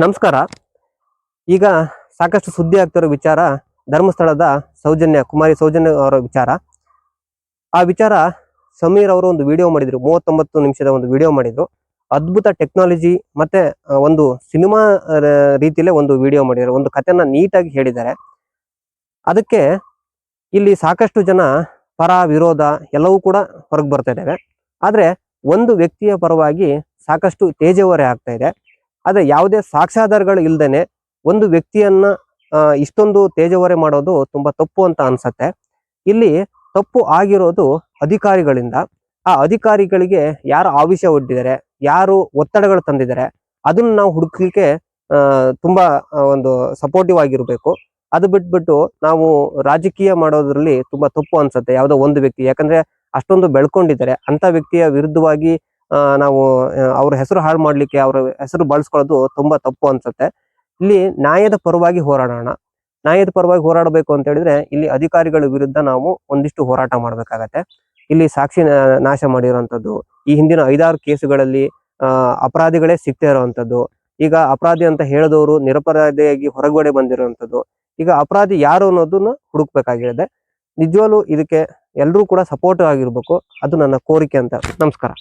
ನಮಸ್ಕಾರ. ಈಗ ಸಾಕಷ್ಟು ಸುದ್ದಿ ಆಗ್ತಿರೋ ವಿಚಾರ ಧರ್ಮಸ್ಥಳದ ಕುಮಾರಿ ಸೌಜನ್ಯ ಅವರ ವಿಚಾರ. ಆ ವಿಚಾರ ಸಮೀರ್ ಅವರು ಒಂದು ವಿಡಿಯೋ ಮಾಡಿದ್ರು, 39 ನಿಮಿಷದ ಒಂದು ವಿಡಿಯೋ ಮಾಡಿದ್ರು. ಅದ್ಭುತ ಟೆಕ್ನಾಲಜಿ ಮತ್ತೆ ಒಂದು ಸಿನಿಮಾ ರೀತಿಯಲ್ಲೇ ಒಂದು ವಿಡಿಯೋ ಮಾಡಿದ್ರು, ಒಂದು ಕಥೆನ ನೀಟಾಗಿ ಹೇಳಿದ್ದಾರೆ. ಅದಕ್ಕೆ ಇಲ್ಲಿ ಸಾಕಷ್ಟು ಜನ ಪರ ವಿರೋಧ ಎಲ್ಲವೂ ಕೂಡ ಹೊರಗೆ ಬರ್ತಾ ಇದ್ದಾವೆ. ಆದ್ರೆ ಒಂದು ವ್ಯಕ್ತಿಯ ಪರವಾಗಿ ಸಾಕಷ್ಟು ತೇಜೋವರೆ ಆಗ್ತಾ ಇದೆ. ಆದ್ರೆ ಯಾವುದೇ ಸಾಕ್ಷ್ಯಾಧಾರಗಳು ಇಲ್ದೇನೆ ಒಂದು ವ್ಯಕ್ತಿಯನ್ನ ಇಷ್ಟೊಂದು ತೇಜೋವರೆ ಮಾಡೋದು ತುಂಬಾ ತಪ್ಪು ಅಂತ ಅನ್ಸತ್ತೆ. ಇಲ್ಲಿ ತಪ್ಪು ಆಗಿರೋದು ಅಧಿಕಾರಿಗಳಿಂದ. ಆ ಅಧಿಕಾರಿಗಳಿಗೆ ಯಾರು ಆವೇಶ ಒಡ್ಡಿದ್ದಾರೆ, ಯಾರು ಒತ್ತಡಗಳು ತಂದಿದ್ದಾರೆ, ಅದನ್ನ ನಾವು ಹುಡುಕ್ಲಿಕ್ಕೆ ತುಂಬಾ ಒಂದು ಸಪೋರ್ಟಿವ್ ಆಗಿರ್ಬೇಕು. ಅದು ಬಿಟ್ಬಿಟ್ಟು ನಾವು ರಾಜಕೀಯ ಮಾಡೋದ್ರಲ್ಲಿ ತುಂಬಾ ತಪ್ಪು ಅನ್ಸುತ್ತೆ ಯಾವುದೋ ಒಂದು ವ್ಯಕ್ತಿ. ಯಾಕಂದ್ರೆ ಅಷ್ಟೊಂದು ಬೆಳ್ಕೊಂಡಿದ್ದಾರೆ ಅಂತ ವ್ಯಕ್ತಿಯ ವಿರುದ್ಧವಾಗಿ ನಾವು ಅವ್ರ ಹೆಸರು ಹಾಳು ಮಾಡ್ಲಿಕ್ಕೆ, ಅವ್ರ ಹೆಸರು ಬಳಸ್ಕೊಳ್ಳೋದು ತುಂಬಾ ತಪ್ಪು ಅನ್ಸುತ್ತೆ. ಇಲ್ಲಿ ನ್ಯಾಯದ ಪರವಾಗಿ ಹೋರಾಡೋಣ. ನ್ಯಾಯದ ಪರವಾಗಿ ಹೋರಾಡಬೇಕು ಅಂತ ಹೇಳಿದ್ರೆ ಇಲ್ಲಿ ಅಧಿಕಾರಿಗಳ ವಿರುದ್ಧ ನಾವು ಒಂದಿಷ್ಟು ಹೋರಾಟ ಮಾಡ್ಬೇಕಾಗತ್ತೆ. ಇಲ್ಲಿ ಸಾಕ್ಷಿ ನಾಶ ಮಾಡಿರುವಂತದ್ದು, ಈ ಹಿಂದಿನ 5-6 ಕೇಸುಗಳಲ್ಲಿ ಅಪರಾಧಿಗಳೇ ಸಿಗ್ತಾ ಇರುವಂತದ್ದು, ಈಗ ಅಪರಾಧಿ ಅಂತ ಹೇಳಿದವರು ನಿರಪರಾಧಿಯಾಗಿ ಹೊರಗಡೆ ಬಂದಿರುವಂತದ್ದು, ಈಗ ಅಪರಾಧಿ ಯಾರು ಅನ್ನೋದನ್ನ ಹುಡುಕ್ಬೇಕಾಗಿದೆ. ನಿಜವಾಗ್ಲೂ ಇದಕ್ಕೆ ಎಲ್ಲರೂ ಕೂಡ ಸಪೋರ್ಟ್ ಆಗಿರ್ಬೇಕು. ಅದು ನನ್ನ ಕೋರಿಕೆ ಅಂತ. ನಮಸ್ಕಾರ.